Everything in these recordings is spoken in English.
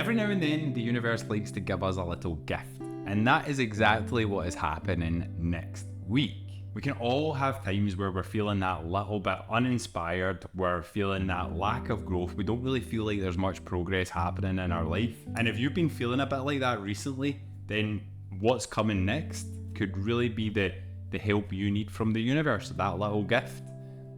Every now and then, the universe likes to give us a little gift, and that is exactly what is happening next week. We can all have times where we're feeling that little bit uninspired, we're feeling that lack of growth, we don't really feel like there's much progress happening in our life. And if you've been feeling a bit like that recently, then what's coming next could really be the help you need from the universe, that little gift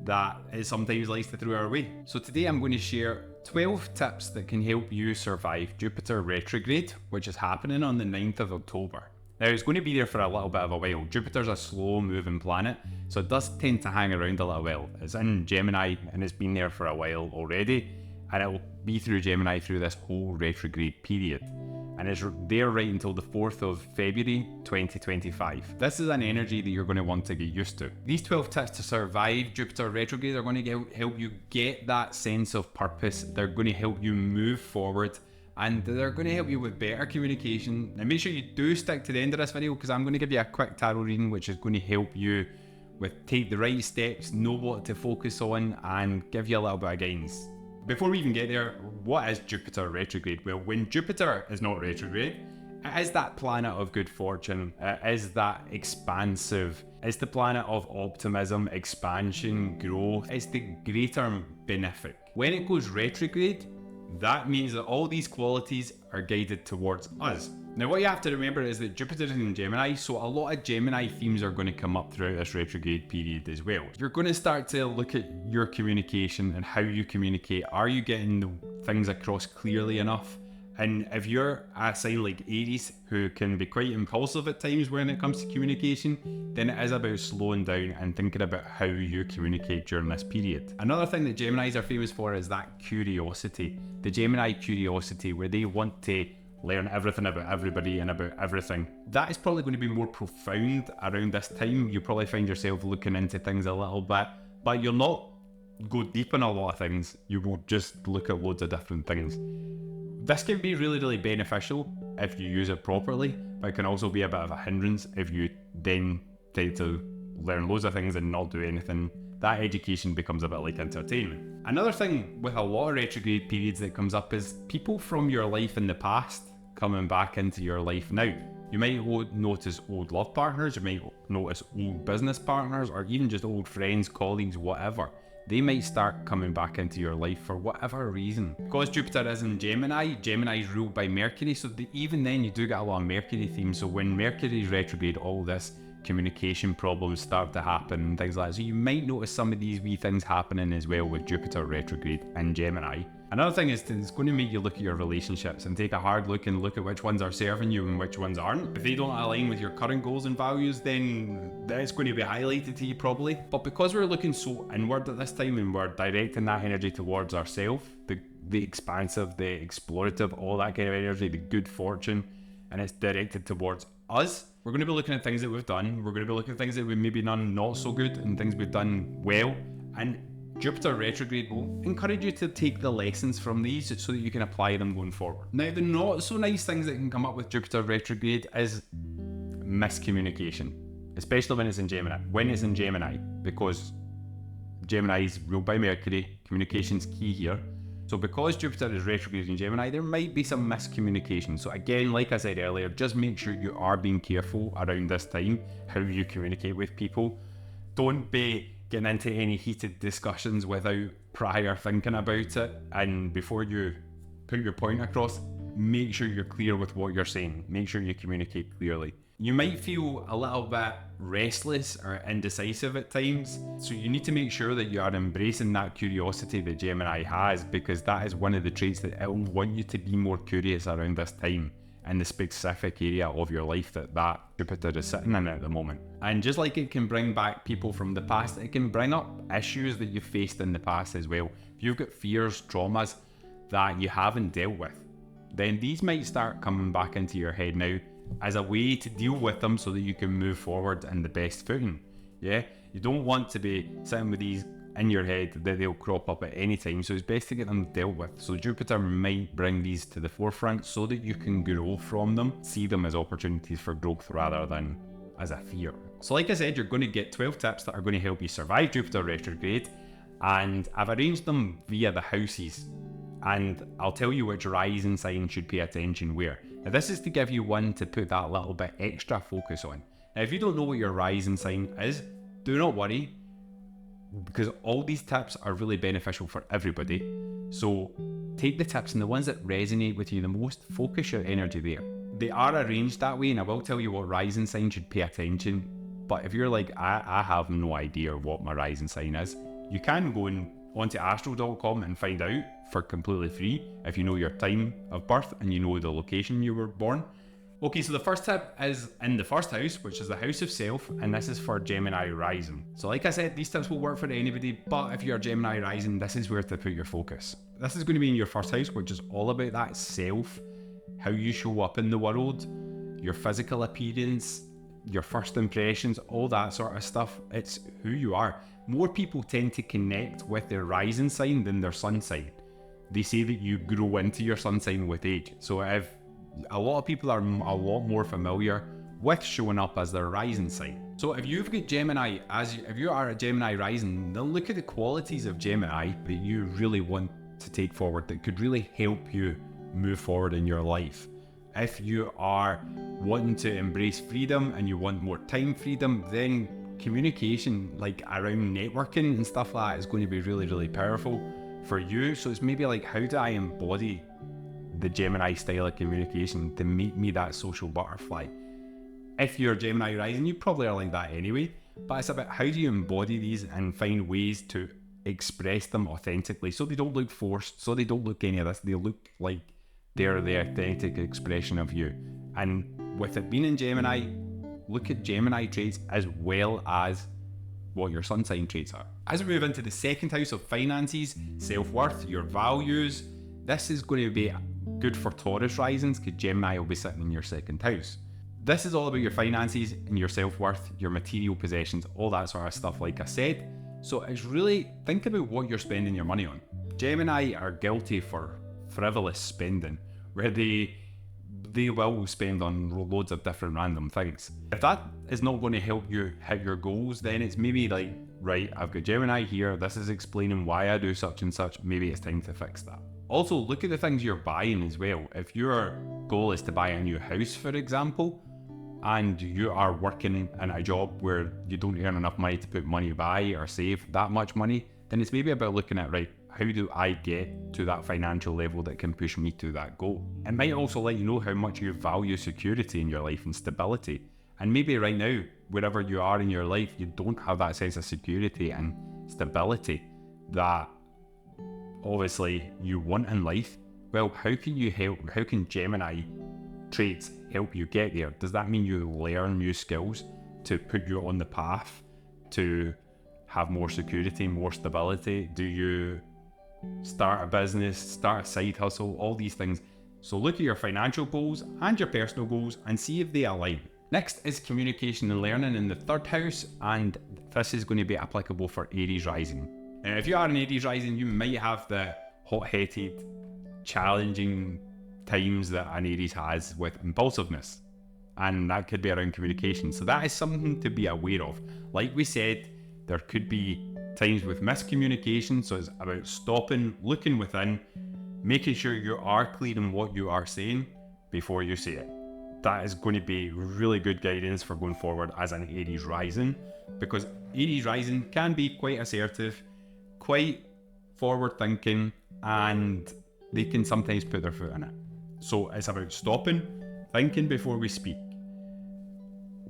that it sometimes likes to throw our way. So today I'm going to share 12 tips that can help you survive Jupiter Retrograde, which is happening on the 9th of October. Now, it's going to be there for a little bit of a while. Jupiter's a slow-moving planet, so it does tend to hang around a little while. It's in Gemini, and it's been there for a while already, and it will be through Gemini through this whole retrograde period. And it's there right until the 4th of February 2025. This is an energy that you're going to want to get used to. These 12 tips to survive Jupiter Retrograde are going to help you get that sense of purpose. They're going to help you move forward, and they're going to help you with better communication. And make sure you do stick to the end of this video, because I'm going to give you a quick tarot reading which is going to help you with take the right steps, know what to focus on, and give you a little bit of guidance. Before we even get there, what is Jupiter retrograde? Well, when Jupiter is not retrograde, it is that planet of good fortune. It is that expansive. It's the planet of optimism, expansion, growth. It's the greater benefic. When it goes retrograde, that means that all these qualities are guided towards us. Now, what you have to remember is that Jupiter is in Gemini, so a lot of Gemini themes are going to come up throughout this retrograde period as well. You're going to start to look at your communication and how you communicate. Are you getting the things across clearly enough? And if you're a sign like Aries, who can be quite impulsive at times when it comes to communication, then it is about slowing down and thinking about how you communicate during this period. Another thing that Geminis are famous for is that curiosity. The Gemini curiosity, where they want to learn everything about everybody and about everything. That is probably going to be more profound around this time. You probably find yourself looking into things a little bit, but you'll not go deep in a lot of things. You will just look at loads of different things. This can be really, really beneficial if you use it properly, but it can also be a bit of a hindrance if you then tend to learn loads of things and not do anything. That education becomes a bit like entertainment. Another thing with a lot of retrograde periods that comes up is people from your life in the past coming back into your life now. You might notice old love partners, you might notice old business partners, or even just old friends, colleagues, whatever. They might start coming back into your life for whatever reason. Because Jupiter is in Gemini, Gemini is ruled by Mercury, so even then you do get a lot of Mercury themes. So when Mercury is retrograde, all this communication problems start to happen and things like that. So you might notice some of these wee things happening as well with Jupiter retrograde in Gemini. Another thing is it's going to make you look at your relationships and take a hard look and look at which ones are serving you and which ones aren't. If they don't align with your current goals and values, then that's going to be highlighted to you probably. But because we're looking so inward at this time and we're directing that energy towards ourselves, the expansive, the explorative, all that kind of energy, the good fortune, and it's directed towards us, we're going to be looking at things that we've done. We're going to be looking at things that we've maybe done not so good and things we've done well. And Jupiter retrograde will encourage you to take the lessons from these so that you can apply them going forward. Now, the not so nice things that can come up with Jupiter retrograde is miscommunication, especially when it's in Gemini. When it's in Gemini, because Gemini is ruled by Mercury, communication's key here. So because Jupiter is retrograde in Gemini, there might be some miscommunication. So again, like I said earlier, just make sure you are being careful around this time, how you communicate with people. Don't be getting into any heated discussions without prior thinking about it. And before you put your point across, make sure you're clear with what you're saying. Make sure you communicate clearly. You might feel a little bit restless or indecisive at times, so you need to make sure that you are embracing that curiosity that Gemini has, because that is one of the traits that it will want you to be more curious around this time in the specific area of your life that Jupiter is sitting in at the moment. And just like it can bring back people from the past, it can bring up issues that you've faced in the past as well. If you've got fears, traumas that you haven't dealt with, then these might start coming back into your head now as a way to deal with them so that you can move forward in the best footing. Yeah, you don't want to be sitting with these in your head that they'll crop up at any time, so it's best to get them dealt with. So Jupiter might bring these to the forefront so that you can grow from them, see them as opportunities for growth rather than as a fear. So like I said, you're going to get 12 tips that are going to help you survive Jupiter retrograde, and I've arranged them via the houses And I'll tell you which rising sign should pay attention where. Now this is to give you one to put that little bit extra focus on. Now if you don't know what your rising sign is, do not worry, because all these tips are really beneficial for everybody. So take the tips and the ones that resonate with you the most, focus your energy there. They are arranged that way, and I will tell you what rising sign should pay attention. But if you're like, I have no idea what my rising sign is, you can go onto astro.com and find out for completely free if you know your time of birth and you know the location you were born. Okay, so the first tip is in the first house, which is the house of self, and this is for Gemini Rising. So like I said, these tips will work for anybody, but if you're a Gemini Rising, this is where to put your focus. This is going to be in your first house, which is all about that self, how you show up in the world, your physical appearance, your first impressions, all that sort of stuff. It's who you are. More people tend to connect with their rising sign than their sun sign. They say that you grow into your sun sign with age. So if a lot of people are a lot more familiar with showing up as their rising sign. So if you've got Gemini, if you are a Gemini rising, then look at the qualities of Gemini that you really want to take forward that could really help you move forward in your life. If you are wanting to embrace freedom and you want more time freedom, then communication, like around networking and stuff like that, is going to be really, really powerful for you. So it's maybe like, how do I embody the Gemini style of communication to make me that social butterfly? If you're Gemini rising, you probably are like that anyway, but it's about how do you embody these and find ways to express them authentically so they don't look forced, so they don't look any of this, they look like they're the authentic expression of you. And with it being in Gemini, look at Gemini traits as well as what your sun sign traits are. As we move into the second house of finances, self-worth, your values, this is going to be good for Taurus risings because Gemini will be sitting in your second house. This is all about your finances and your self-worth, your material possessions, all that sort of stuff like I said. So it's really, think about what you're spending your money on. Gemini are guilty for frivolous spending, where they will spend on loads of different random things. If that is not going to help you hit your goals, then it's maybe like, right, I've got Gemini here, this is explaining why I do such and such, maybe it's time to fix that. Also, look at the things you're buying as well. If your goal is to buy a new house, for example, and you are working in a job where you don't earn enough money to put money by or save that much money, then it's maybe about looking at, right, how do I get to that financial level that can push me to that goal? It might also let you know how much you value security in your life and stability. And maybe right now, wherever you are in your life, you don't have that sense of security and stability that obviously you want in life. Well, how can Gemini traits help you get there? Does that mean you learn new skills to put you on the path to have more security, more stability? Do you start a business, start a side hustle, all these things? So look at your financial goals and your personal goals and see if they align. Next is communication and learning in the third house, and this is going to be applicable for Aries rising. Now, if you are an Aries rising, you might have the hot-headed, challenging times that an Aries has with impulsiveness, and that could be around communication. So that is something to be aware of. Like we said, there could be times with miscommunication, so it's about stopping, looking within, making sure you are clear in what you are saying before you say it. That is going to be really good guidance for going forward as an Aries rising, because Aries rising can be quite assertive, quite forward thinking, and they can sometimes put their foot in it. So it's about stopping, thinking before we speak.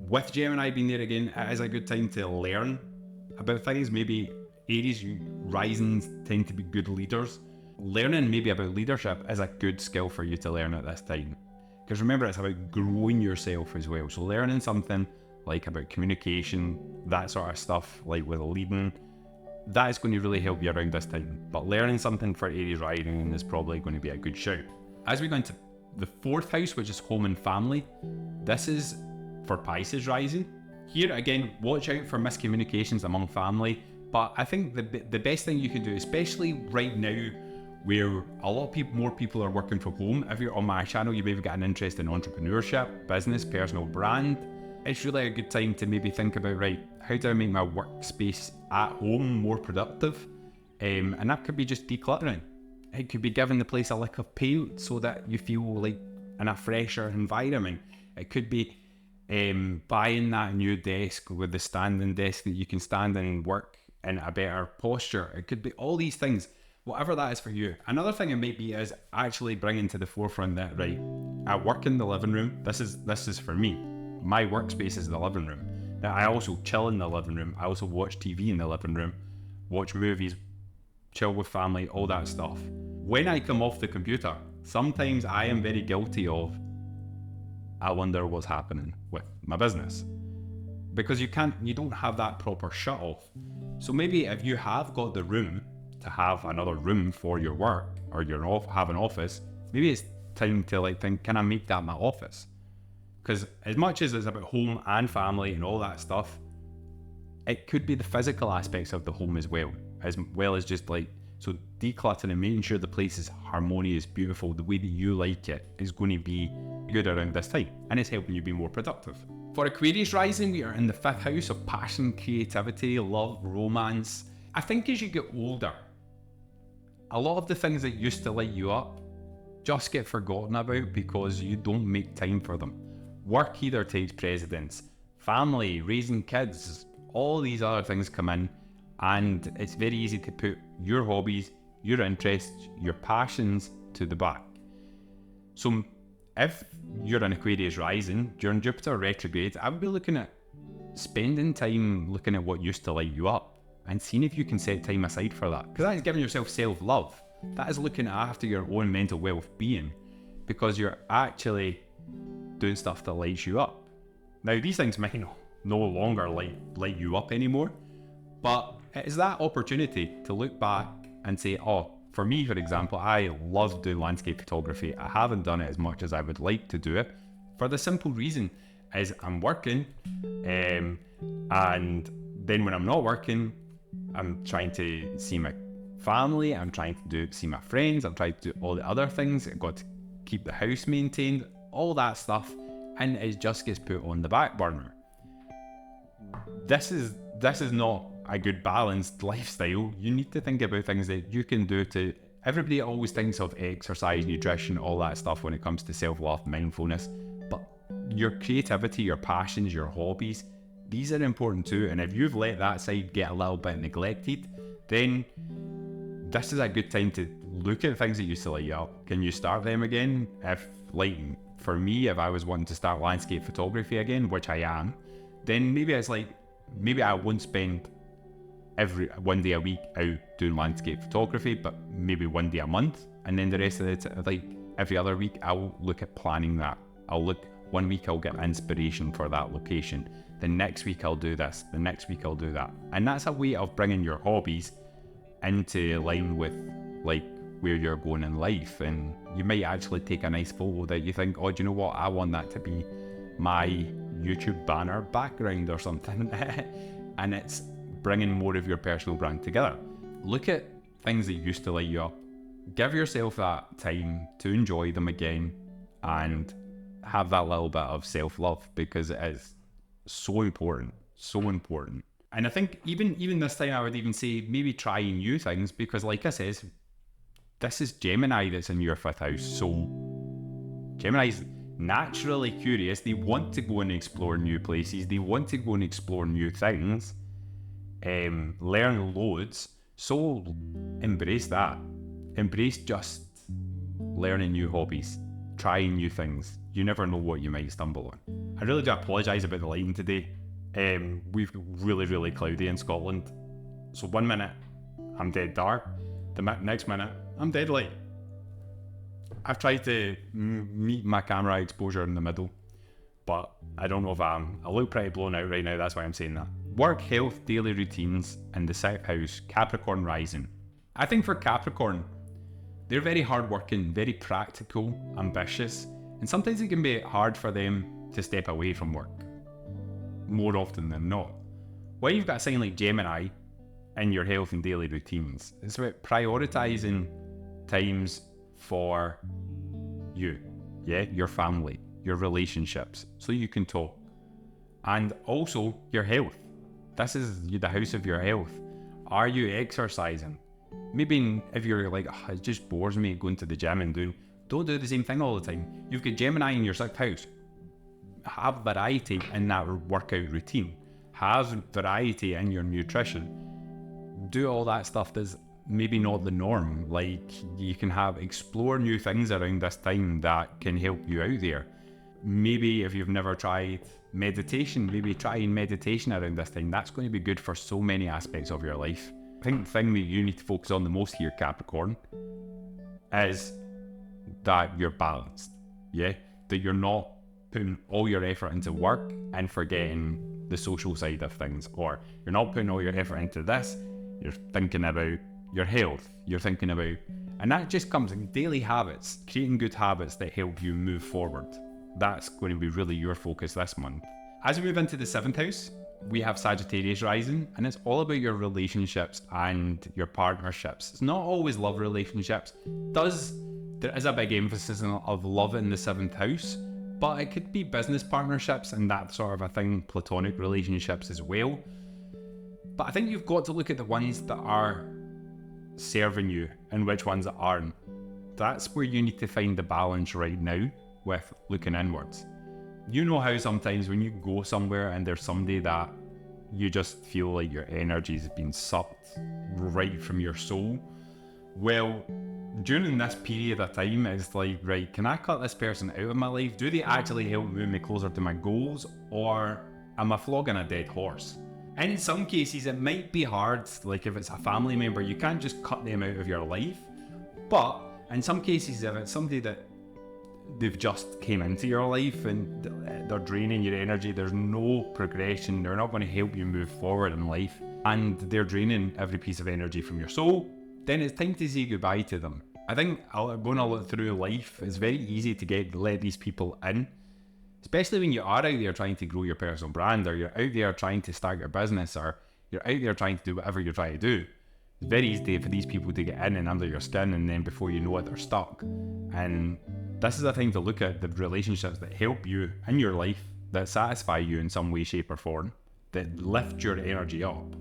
With Gemini being there again, it is a good time to learn about things. Maybe Aries risings tend to be good leaders. Learning maybe about leadership is a good skill for you to learn at this time. Because remember, it's about growing yourself as well. So learning something like about communication, that sort of stuff, like with leading, that is going to really help you around this time. But learning something for Aries rising is probably going to be a good shout. As we go into the fourth house, which is home and family, this is for Pisces rising. Here again, watch out for miscommunications among family. But I think the best thing you can do, especially right now, where a lot of more people are working from home. If you're on my channel, you maybe got an interest in entrepreneurship, business, personal brand. It's really a good time to maybe think about, right, how do I make my workspace at home more productive? And that could be just decluttering. It could be giving the place a lick of paint so that you feel like in a fresher environment. It could be buying that new desk with the standing desk that you can stand and work in a better posture. It could be all these things, whatever that is for you. Another thing it might be is actually bringing to the forefront that, right, I work in the living room. This is for me. My workspace is the living room. Now, I also chill in the living room. I also watch TV in the living room, watch movies, chill with family, all that stuff. When I come off the computer, sometimes I am very guilty of, I wonder what's happening with my business. Because you don't have that proper shut off. So maybe if you have got the room to have another room for your work, or have an office, maybe it's time to like think, can I make that my office? Because as much as it's about home and family and all that stuff, it could be the physical aspects of the home as well as just like, so decluttering and making sure the place is harmonious, beautiful, the way that you like it is going to be good around this time, and it's helping you be more productive. For Aquarius Rising, we are in the 5th house of passion, creativity, love, romance. I think as you get older, a lot of the things that used to light you up just get forgotten about because you don't make time for them. Work either takes precedence. Family, raising kids, all these other things come in, and it's very easy to put your hobbies, your interests, your passions to the back. So if you're an Aquarius Rising during Jupiter Retrograde, I would be looking at spending time looking at what used to light you up and seeing if you can set time aside for that. Because that is giving yourself self-love. That is looking after your own mental well-being, because you're actually doing stuff that lights you up. Now, these things might no longer light you up anymore, but it is that opportunity to look back and say, oh, for me, for example, I love doing landscape photography. I haven't done it as much as I would like to do it, for the simple reason is I'm working, and then when I'm not working, I'm trying to see my family, I'm trying to see my friends, I'm trying to do all the other things. I've got to keep the house maintained, all that stuff, and it just gets put on the back burner. This is not a good balanced lifestyle. You need to think about things that you can do to... Everybody always thinks of exercise, nutrition, all that stuff when it comes to self-love, mindfulness, but your creativity, your passions, your hobbies, these are important too. And if you've let that side get a little bit neglected, then this is a good time to look at things that used to light you up. Can you start them again? If, like, for me, if I was wanting to start landscape photography again, which I am, then maybe it's like, maybe I won't spend one day a week out doing landscape photography, but maybe one day a month, and then the rest of it, like every other week, I'll look at planning that. One week I'll get inspiration for that location. The next week I'll do this. The next week I'll do that. And that's a way of bringing your hobbies into line with like where you're going in life. And you might actually take a nice photo that you think, oh, do you know what? I want that to be my YouTube banner background or something. And it's bringing more of your personal brand together. Look at things that used to light you up. Give yourself that time to enjoy them again and have that little bit of self-love, because it is so important, so important. And I think even this time I would even say maybe trying new things, because like I says, this is Gemini that's in your 5th house. So Gemini's naturally curious. They want to go and explore new places. They want to go and explore new things, learn loads. So embrace that. Embrace just learning new hobbies, trying new things. You never know what you might stumble on. I really do apologise about the lighting today. We've really, really cloudy in Scotland. So 1 minute, I'm dead dark. The next minute, I'm dead light. I've tried to meet my camera exposure in the middle, but I don't know if I look pretty blown out right now, that's why I'm saying that. Work, health, daily routines, and the 6th house, Capricorn Rising. I think for Capricorn, they're very hardworking, very practical, ambitious, and sometimes it can be hard for them to step away from work, more often than not. When you've got a sign like Gemini in your health and daily routines, it's about prioritising times for you, your family, your relationships, so you can talk, and also your health. This is the house of your health. Are you exercising? Maybe if you're like, oh, it just bores me going to the gym and don't do the same thing all the time. You've got Gemini in your 6th house. Have variety in that workout routine. Have variety in your nutrition. Do all that stuff that's maybe not the norm. Like, you can explore new things around this time that can help you out there. Maybe if you've never tried meditation, maybe trying meditation around this time. That's going to be good for so many aspects of your life. I think the thing that you need to focus on the most here, Capricorn, is that you're balanced. Yeah? That you're not putting all your effort into work and forgetting the social side of things, or you're not putting all your effort into this, you're thinking about your health, you're thinking about, and that just comes in daily habits, creating good habits that help you move forward. That's going to be really your focus this month. As we move into the 7th house, we have Sagittarius Rising, and it's all about your relationships and your partnerships. It's not always love relationships. There is a big emphasis of love in the 7th house, but it could be business partnerships and that sort of a thing, platonic relationships as well. But I think you've got to look at the ones that are serving you and which ones that aren't. That's where you need to find the balance right now with looking inwards. You know how sometimes when you go somewhere and there's somebody that you just feel like your energy's been sucked right from your soul? Well, during this period of time, it's like, right, can I cut this person out of my life? Do they actually help move me closer to my goals, or am I flogging a dead horse? In some cases, it might be hard, like if it's a family member, you can't just cut them out of your life. But in some cases, if it's somebody that they've just came into your life and they're draining your energy, there's no progression, they're not going to help you move forward in life, and they're draining every piece of energy from your soul, then it's time to say goodbye to them. I think going a lot through life, it's very easy to let these people in, especially when you are out there trying to grow your personal brand, or you're out there trying to start your business, or you're out there trying to do whatever you're trying to do. It's very easy for these people to get in and under your skin, and then before you know it, they're stuck. And this is a time to look at the relationships that help you in your life, that satisfy you in some way, shape or form, that lift your energy up,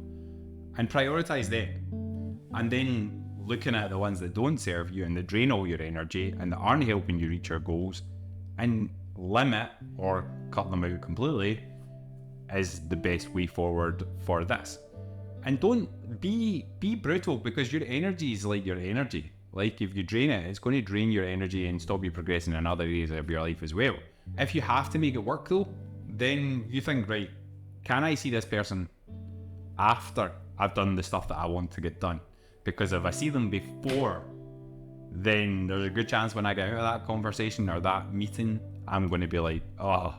and prioritize them. And then looking at the ones that don't serve you and that drain all your energy and that aren't helping you reach your goals, and limit or cut them out completely, is the best way forward for this. And don't be brutal, because your energy is like your energy. Like, if you drain it, it's going to drain your energy and stop you progressing in other areas of your life as well. If you have to make it work though, then you think, right, can I see this person after I've done the stuff that I want to get done? Because if I see them before, then there's a good chance when I get out of that conversation or that meeting, I'm going to be like, oh,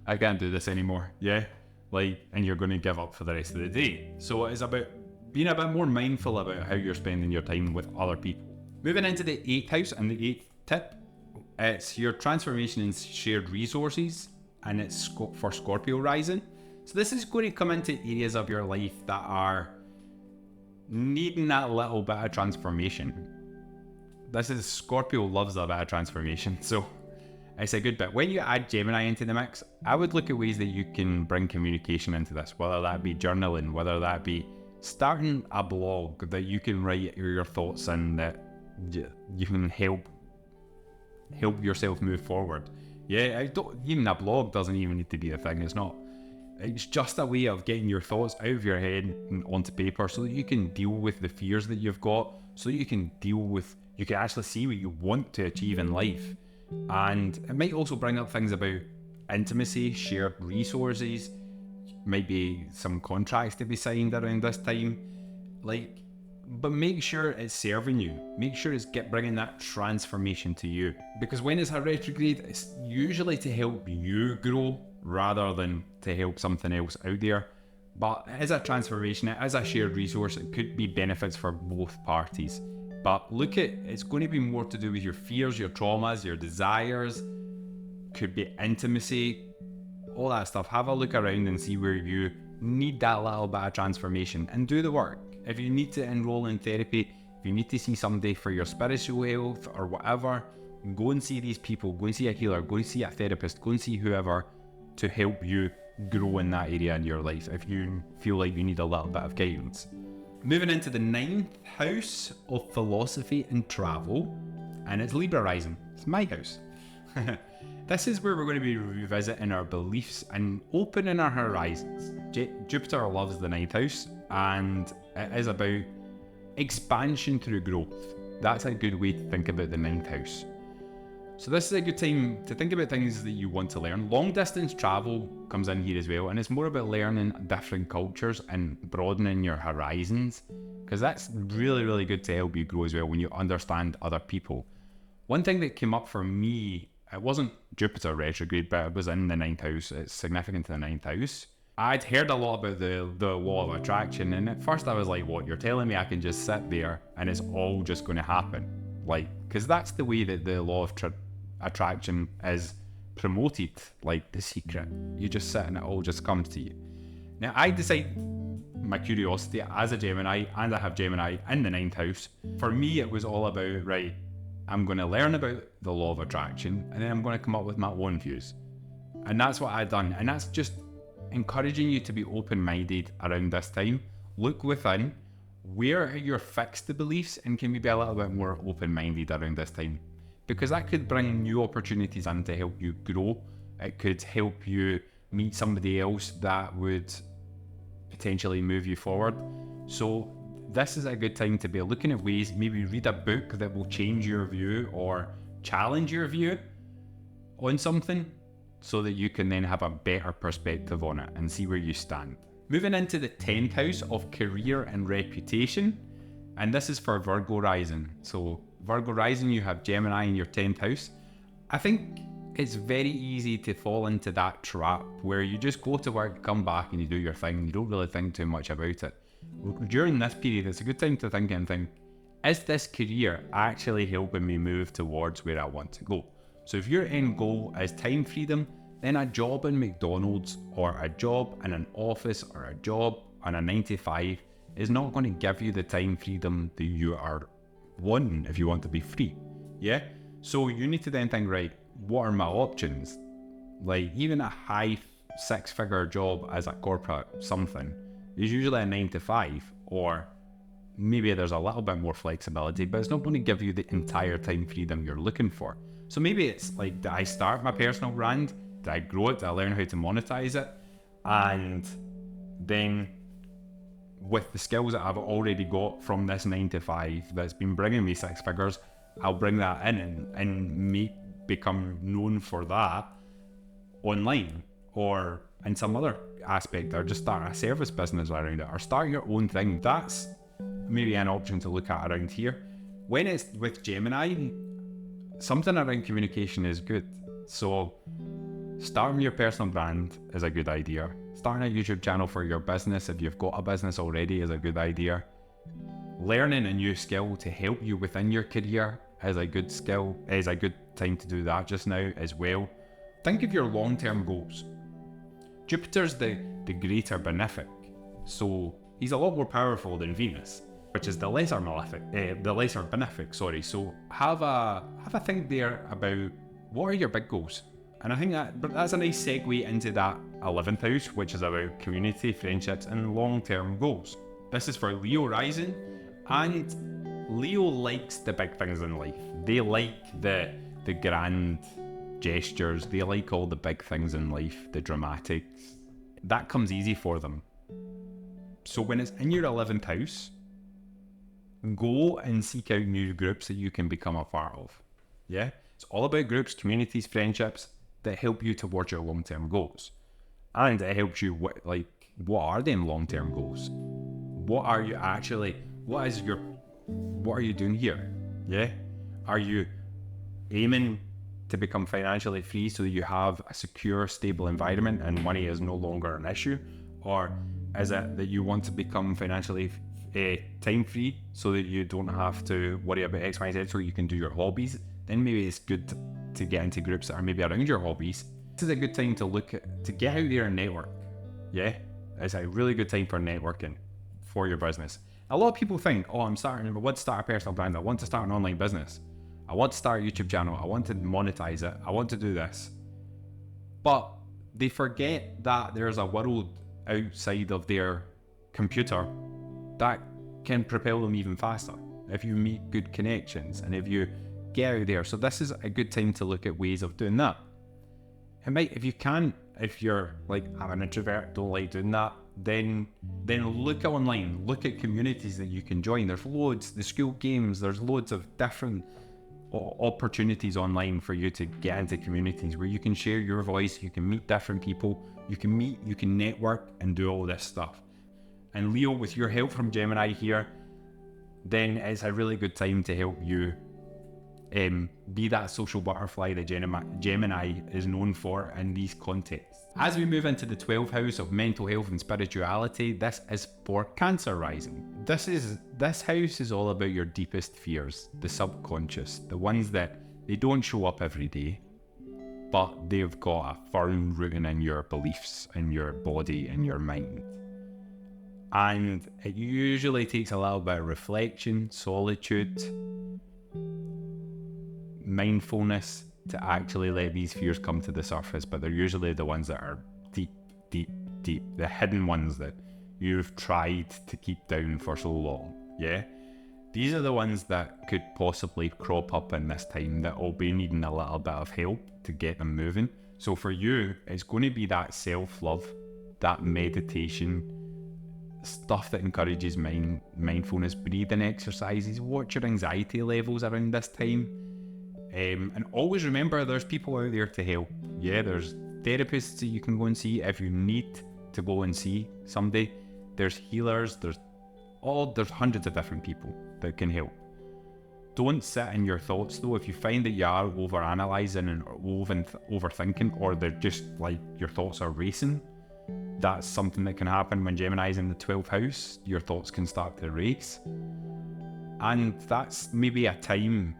I can't do this anymore. Yeah. Like, and you're going to give up for the rest of the day. So it's about being a bit more mindful about how you're spending your time with other people. Moving into the 8th house, and the 8th tip, it's your transformation in shared resources, and it's for Scorpio Rising. So this is going to come into areas of your life that are needing that little bit of transformation. Scorpio loves a bit of transformation, so it's a good bit. When you add Gemini into the mix, I would look at ways that you can bring communication into this, whether that be journaling, whether that be starting a blog that you can write your thoughts in, that you can help yourself move forward. Yeah, even a blog doesn't even need to be a thing. It's just a way of getting your thoughts out of your head and onto paper, so that you can deal with the fears that you've got, so that you can actually see what you want to achieve in life. And it might also bring up things about intimacy, shared resources, maybe some contracts to be signed around this time, but make sure it's serving you. Make sure it's bringing that transformation to you, because when it's a retrograde, it's usually to help you grow rather than to help something else out there. But it is a transformation, it is a shared resource, it could be benefits for both parties. But it's going to be more to do with your fears, your traumas, your desires, could be intimacy, all that stuff. Have a look around and see where you need that little bit of transformation, and do the work. If you need to enroll in therapy, if you need to see somebody for your spiritual health or whatever, go and see these people, go and see a healer, go and see a therapist, go and see whoever to help you grow in that area in your life if you feel like you need a little bit of guidance. Moving into the 9th house of philosophy and travel, and it's Libra Rising. It's my house. This is where we're going to be revisiting our beliefs and opening our horizons. Jupiter loves the 9th house, and it is about expansion through growth. That's a good way to think about the 9th house. So this is a good time to think about things that you want to learn. Long distance travel comes in here as well, and it's more about learning different cultures and broadening your horizons, because that's really, really good to help you grow as well when you understand other people. One thing that came up for me, it wasn't Jupiter retrograde, but it was in the 9th house. It's significant to the 9th house. I'd heard a lot about the law of attraction, and at first I was like, what, you're telling me I can just sit there and it's all just going to happen? Like, because that's the way that the law of attraction is promoted, like The Secret. You just sit and it all just comes to you. Now, I decide my curiosity as a Gemini, and I have Gemini in the 9th house. For me, it was all about, right, I'm going to learn about the law of attraction, and then I'm going to come up with my own views. And that's what I've done. And that's just encouraging you to be open-minded around this time. Look within. Where are your fixed beliefs, and can we be a little bit more open-minded around this time? Because that could bring new opportunities in to help you grow. It could help you meet somebody else that would potentially move you forward. So this is a good time to be looking at ways, maybe read a book that will change your view or challenge your view on something, so that you can then have a better perspective on it and see where you stand. Moving into the 10th house of career and reputation, and this is for Virgo Rising. So Virgo Rising, you have Gemini in your 10th house. I think it's very easy to fall into that trap where you just go to work, come back and you do your thing. You don't really think too much about it. During this period, it's a good time to think, is this career actually helping me move towards where I want to go? So if your end goal is time freedom, then a job in McDonald's or a job in an office or a job on a 9-to-5 is not going to give you the time freedom that you are wanting if you want to be free. Yeah? So you need to then think, right, what are my options? Like, even a high 6-figure job as a corporate something is usually a 9-to-5, or maybe there's a little bit more flexibility, but it's not going to give you the entire time freedom you're looking for. So maybe it's like, did I start my personal brand? Did I grow it? Did I learn how to monetize it? And then with the skills that I've already got from this 9-to-5 that's been bringing me 6 figures, I'll bring that in and become known for that online or in some other aspect, or just start a service business around it, or start your own thing. That's maybe an option to look at around here. When it's with Gemini, something around communication is good. So starting your personal brand is a good idea. Starting a YouTube channel for your business, if you've got a business already, is a good idea. Learning a new skill to help you within your career is a good time to do that just now as well. Think of your long-term goals. Jupiter's the greater benefic, so he's a lot more powerful than Venus, which is the lesser benefic. So have a think there about what are your big goals. And I think that's a nice segue into that 11th house, which is about community, friendships, and long-term goals. This is for Leo Rising, and Leo likes the big things in life. They like the grand gestures. They like all the big things in life, the dramatics. That comes easy for them. So when it's in your 11th house, go and seek out new groups that you can become a part of. Yeah? It's all about groups, communities, friendships that help you towards your long-term goals. And it helps you, what are them long-term goals? What are you doing here? Yeah? Are you aiming to become financially free so that you have a secure, stable environment and money is no longer an issue? Or is it that you want to become financially time free so that you don't have to worry about X, Y, Z, so you can do your hobbies? Then maybe it's good to get into groups that are maybe around your hobbies. This is a good time to get out there and network. Yeah, it's a really good time for networking for your business. A lot of people think, I want to start a personal brand, I want to start an online business, I want to start a YouTube channel, I want to monetize it, I want to do this. But they forget that there's a world outside of their computer that can propel them even faster if you meet good connections and if you get out there. So this is a good time to look at ways of doing that. It might, if you're like, I'm an introvert, don't like doing that, then look online, look at communities that you can join. There's loads, the school games, there's loads of different opportunities online for you to get into communities where you can share your voice, you can meet different people, you can network and do all this stuff. And Leo, with your help from Gemini here, then it's a really good time to help you be that social butterfly that Gemini is known for in these contexts. As we move into the 12th house of mental health and spirituality, this is for Cancer Rising. This house is all about your deepest fears, the subconscious, the ones that they don't show up every day, but they've got a firm rooting in your beliefs, in your body, in your mind. And it usually takes a little bit of reflection, solitude, mindfulness to actually let these fears come to the surface, but they're usually the ones that are deep, the hidden ones that you've tried to keep down for so long. Yeah, these are the ones that could possibly crop up in this time that will be needing a little bit of help to get them moving. So for you, it's going to be that self-love, that meditation, stuff that encourages mindfulness, breathing exercises. Watch your anxiety levels around this time. And always remember, there's people out there to help. Yeah, there's therapists that you can go and see if you need to go and see somebody. There's healers, there's hundreds of different people that can help. Don't sit in your thoughts though. If you find that you are over-analysing and overthinking, or they're just like your thoughts are racing, that's something that can happen when Gemini is in the 12th house. Your thoughts can start to race. And that's maybe a time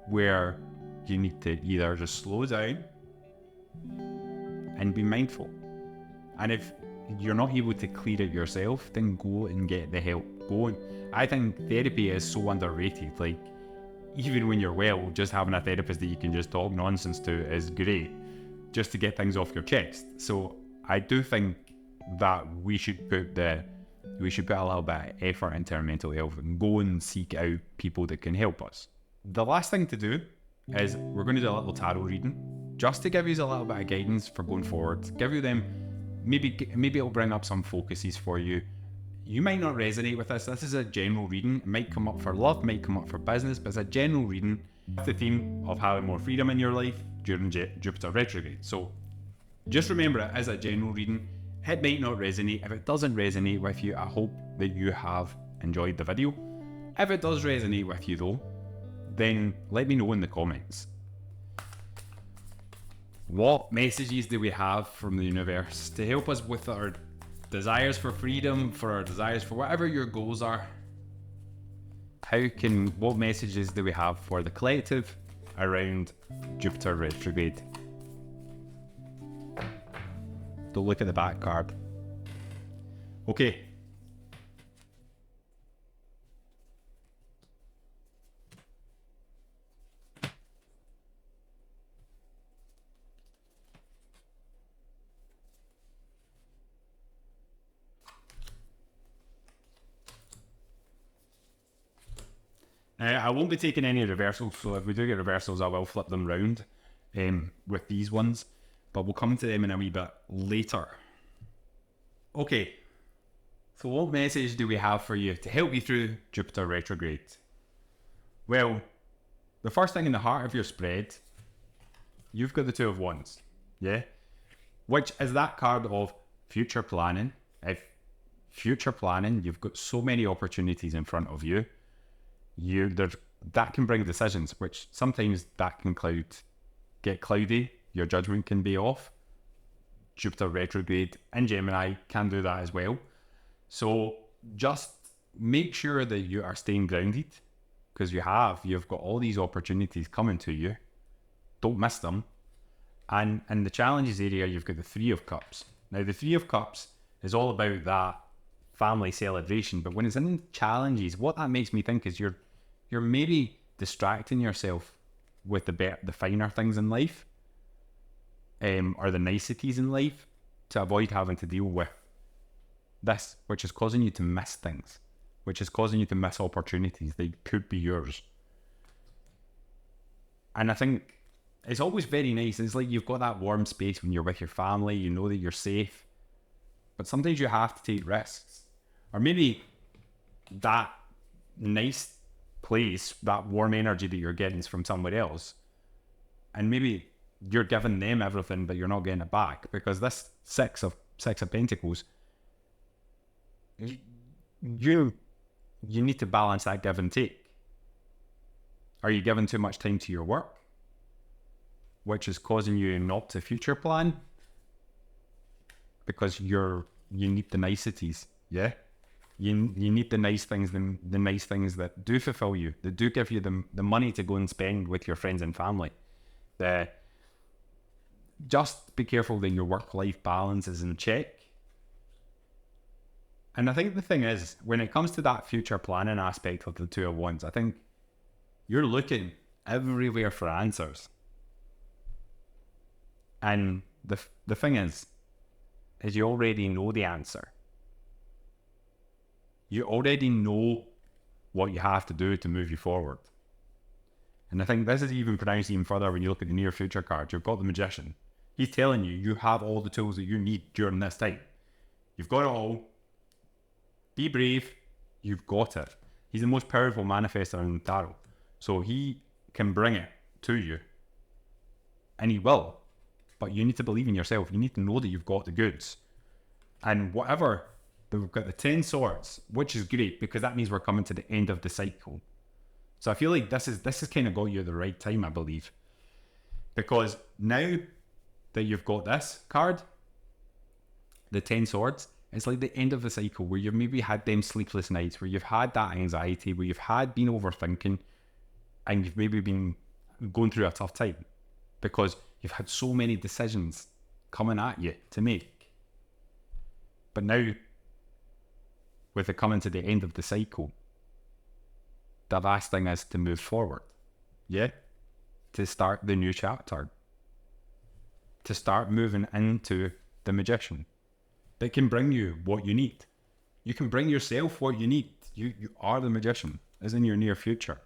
where you need to either just slow down and be mindful. And if you're not able to clear it yourself, then go and get the help. I think therapy is so underrated. Like, even when you're well, just having a therapist that you can just talk nonsense to is great, just to get things off your chest. So I do think that we should put a little bit of effort into our mental health and go and seek out people that can help us. The last thing to do is we're going to do a little tarot reading just to give you a little bit of guidance for going forward. Give you them, maybe it'll bring up some focuses for you. You might not resonate with this. This is a general reading. It might come up for love, might come up for business, but it's a general reading with the theme of having more freedom in your life during Jupiter Retrograde. So just remember, it is a general reading. It might not resonate. If it doesn't resonate with you, I hope that you have enjoyed the video. If it does resonate with you though, then let me know in the comments. What messages do we have from the universe to help us with our desires for freedom, for our desires for whatever your goals are? What messages do we have for the collective around Jupiter Retrograde? Don't look at the back card. Okay. I won't be taking any reversals, so if we do get reversals, I will flip them round with these ones, but we'll come to them in a wee bit later. Okay, so what message do we have for you to help you through Jupiter Retrograde? Well, the first thing in the heart of your spread, you've got the Two of Wands, yeah? Which is that card of future planning. If future planning, you've got so many opportunities in front of you. That can bring decisions, which sometimes that can get cloudy. Your judgment can be off. Jupiter retrograde in Gemini can do that as well. So just make sure that you are staying grounded, because you've got all these opportunities coming to you. Don't miss them. And in the challenges area, you've got the Three of Cups. Now, the Three of Cups is all about that family celebration, but when it's in challenges, what that makes me think is you're maybe distracting yourself with the finer things in life, or the niceties in life, to avoid having to deal with this, which is causing you to miss things, which is causing you to miss opportunities that could be yours. And I think it's always very nice. It's like you've got that warm space when you're with your family, you know that you're safe. But sometimes you have to take risks. Or maybe that nice place, that warm energy that you're getting is from somewhere else. And maybe you're giving them everything, but you're not getting it back. Because this Six of Pentacles, you need to balance that give and take. Are you giving too much time to your work, which is causing you not to future plan? Because you need the niceties, yeah? You need the nice things, the nice things that do fulfill you, that do give you the money to go and spend with your friends and family. Just be careful that your work-life balance is in check. And I think the thing is, when it comes to that future planning aspect of the Two of Wands, I think you're looking everywhere for answers. And the thing is you already know the answer. You already know what you have to do to move you forward. And I think this is even pronounced even further when you look at the near future card. You've got the Magician. He's telling you, you have all the tools that you need during this time. You've got it all. Be brave. You've got it. He's the most powerful manifestor in the tarot. So he can bring it to you. And he will. But you need to believe in yourself. You need to know that you've got the goods. And whatever, we've got the 10 swords, which is great because that means we're coming to the end of the cycle. So I feel like this has kind of got you at the right time, I believe. Because now that you've got this card, the 10 swords, it's like the end of the cycle where you've maybe had them sleepless nights, where you've had that anxiety, where you've been overthinking, and you've maybe been going through a tough time because you've had so many decisions coming at you to make. But now, with it coming to the end of the cycle, the last thing is to move forward. Yeah? To start the new chapter. To start moving into the Magician. That can bring you what you need. You can bring yourself what you need. You are the Magician, as in your near future.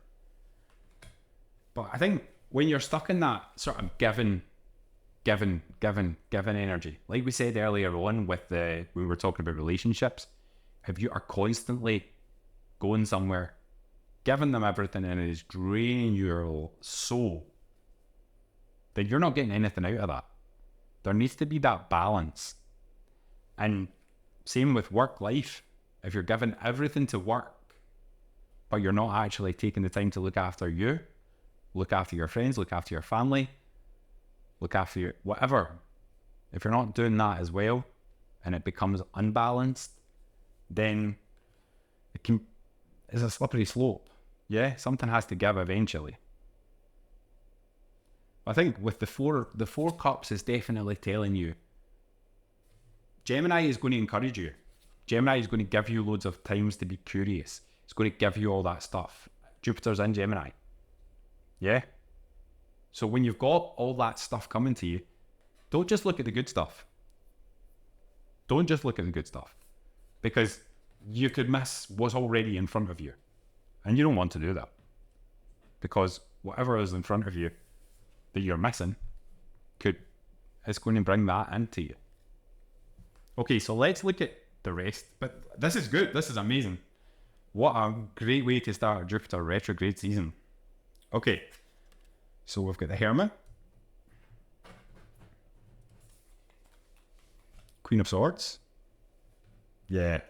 But I think when you're stuck in that sort of giving energy, like we said earlier on when we were talking about relationships, if you are constantly going somewhere, giving them everything and it is draining your soul, then you're not getting anything out of that. There needs to be that balance. And same with work life. If you're giving everything to work, but you're not actually taking the time to look after you, look after your friends, look after your family, look after your whatever. If you're not doing that as well, and it becomes unbalanced, then it's a slippery slope. Yeah, something has to give eventually. I think with the four cups is definitely telling you, Gemini is going to encourage you. Gemini is going to give you loads of times to be curious. It's going to give you all that stuff. Jupiter's in Gemini. Yeah? So when you've got all that stuff coming to you, don't just look at the good stuff. Don't just look at the good stuff. Because you could miss what's already in front of you. And you don't want to do that. Because whatever is in front of you that you're missing, it's going to bring that into you. Okay, so let's look at the rest. But this is good. This is amazing. What a great way to start a Jupiter retrograde season. Okay, so we've got the Hermit, Queen of Swords. Yeah.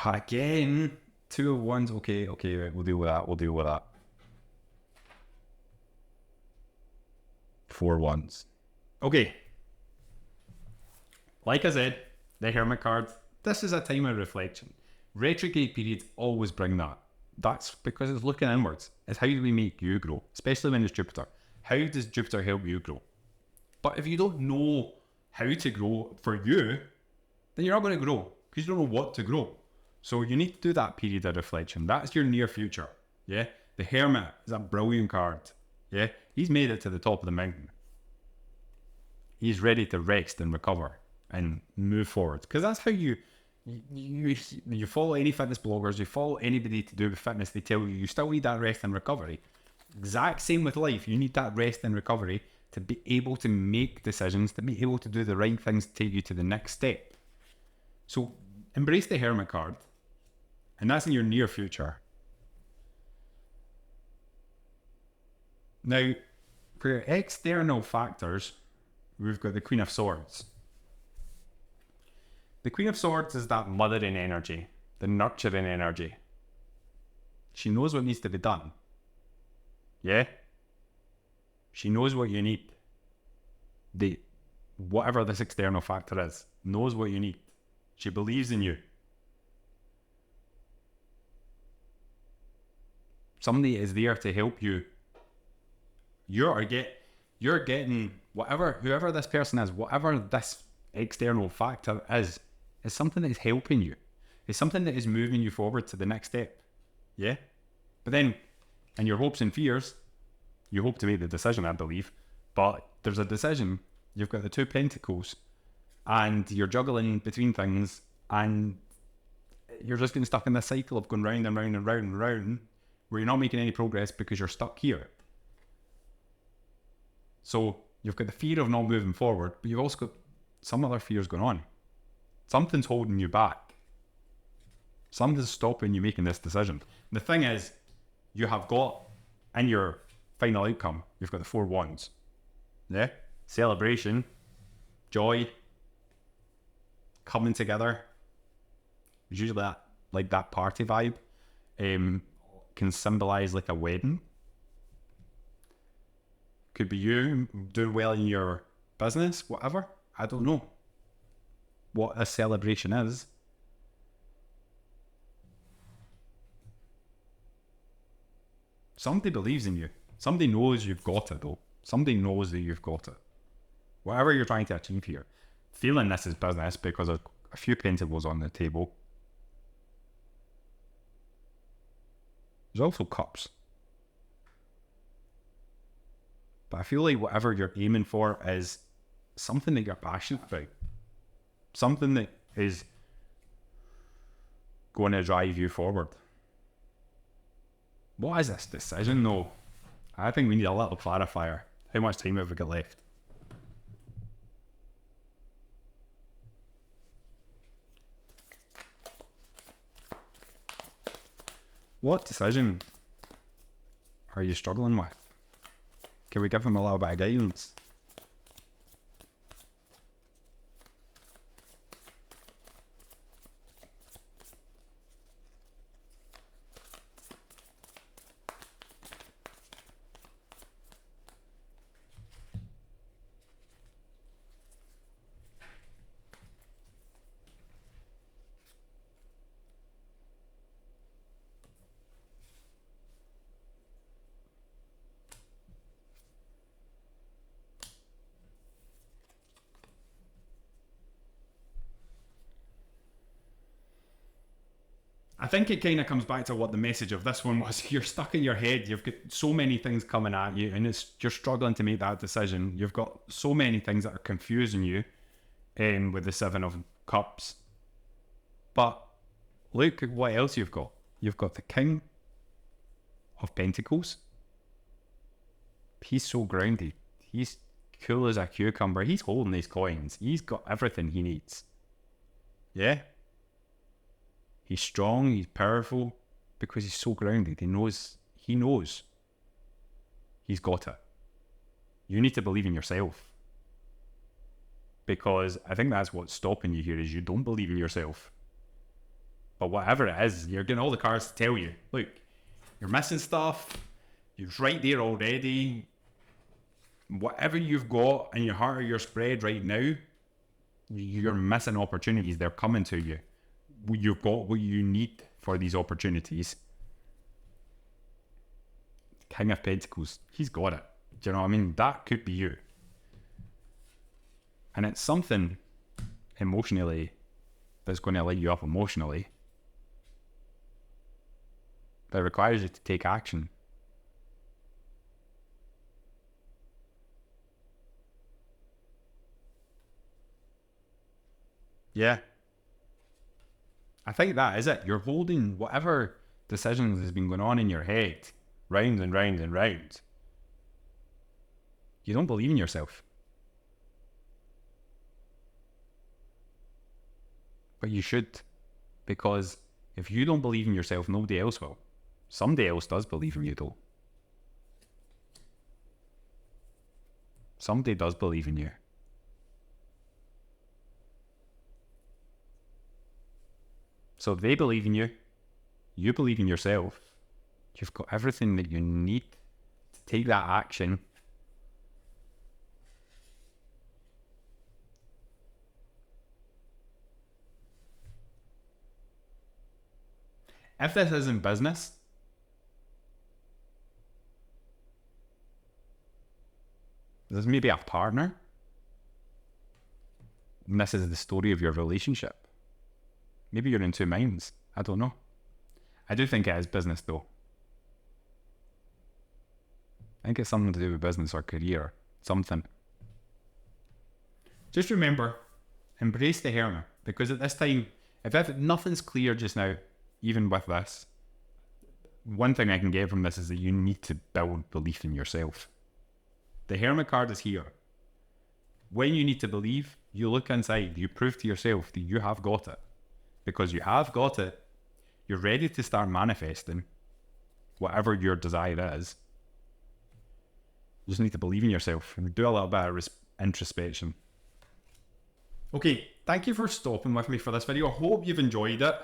Again, Two of Wands. Okay, right, we'll deal with that. 4 Wands. Okay. Like I said, the Hermit card, this is a time of reflection. Retrograde periods always bring that. That's because it's looking inwards. It's how do we make you grow, especially when it's Jupiter. How does Jupiter help you grow? But if you don't know how to grow for you, then you're not going to grow because you don't know what to grow. So you need to do that period of reflection. That's your near future. Yeah. The Hermit is a brilliant card. Yeah. He's made it to the top of the mountain. He's ready to rest and recover and move forward. Because that's how you You follow any fitness bloggers, you follow anybody to do with fitness, they tell you still need that rest and recovery. Exact same with life. You need that rest and recovery to be able to make decisions, to be able to do the right things to take you to the next step. So embrace the Hermit card, and that's in your near future. Now, for your external factors, we've got the Queen of Swords. The Queen of Swords is that mothering energy, the nurturing energy. She knows what needs to be done. Yeah? She knows what you need. Whatever this external factor is, knows what you need. She believes in you. Somebody is there to help you. You're getting whoever this person is, whatever this external factor is something that is helping you. It's something that is moving you forward to the next step. Yeah? But then, in your hopes and fears, you hope to make the decision, I believe. But there's a decision. You've got the 2 Pentacles, and you're juggling between things, and you're just getting stuck in this cycle of going round and round and round and round, where you're not making any progress because you're stuck here. So you've got the fear of not moving forward, but you've also got some other fears going on. Something's holding you back. Something's stopping you making this decision. The thing is, you have got, in your final outcome, you've got the 4 Wands. Yeah? Celebration, joy, coming together. It's usually that party vibe. Can symbolize like a wedding. Could be you doing well in your business, whatever. I don't know what a celebration is. Somebody believes in you. Somebody knows you've got it, though. Somebody knows that you've got it. Whatever you're trying to achieve here. Feeling this is business because of a few pentacles on the table. There's also cups. But I feel like whatever you're aiming for is something that you're passionate about. Something that is going to drive you forward. What is this decision, though? I think we need a little clarifier. How much time have we got left? What decision are you struggling with? Can we give them a little bit of guidance? I think it kind of comes back to what the message of this one was. You're stuck in your head. You've got so many things coming at you, and you're struggling to make that decision. You've got so many things that are confusing you with the 7 of Cups. But look at what else you've got. You've got the King of Pentacles. He's so grounded. He's cool as a cucumber. He's holding these coins. He's got everything he needs. Yeah? He's strong, he's powerful, because he's so grounded. He knows he's got it. You need to believe in yourself. Because I think that's what's stopping you here, is you don't believe in yourself. But whatever it is, you're getting all the cards to tell you, look, you're missing stuff, you're right there already. Whatever you've got in your heart or your spread right now, you're missing opportunities. They're coming to you. You've got what you need for these opportunities. King of Pentacles, he's got it. Do you know what I mean? That could be you. And it's something emotionally that's going to light you up emotionally, that requires you to take action. Yeah. I think that is it. You're holding whatever decisions has been going on in your head, round and round and round. You don't believe in yourself. But you should, because if you don't believe in yourself, nobody else will. Somebody else does believe in you though. Somebody does believe in you. So if they believe in you, you believe in yourself, you've got everything that you need to take that action. If this isn't business, this may be a partner, and this is the story of your relationship. Maybe you're in two minds. I don't know. I do think it is business though. I think it's something to do with business or career. Something. Just remember, embrace the Hermit. Because at this time, if nothing's clear just now, even with this, one thing I can get from this is that you need to build belief in yourself. The Hermit card is here. When you need to believe, you look inside, you prove to yourself that you have got it. Because you have got it, you're ready to start manifesting whatever your desire is. You just need to believe in yourself and do a little bit of introspection. Okay, thank you for stopping with me for this video. I hope you've enjoyed it.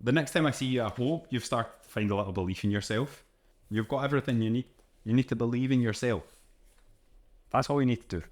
The next time I see you, I hope you've started to find a little belief in yourself. You've got everything you need. You need to believe in yourself. That's all you need to do.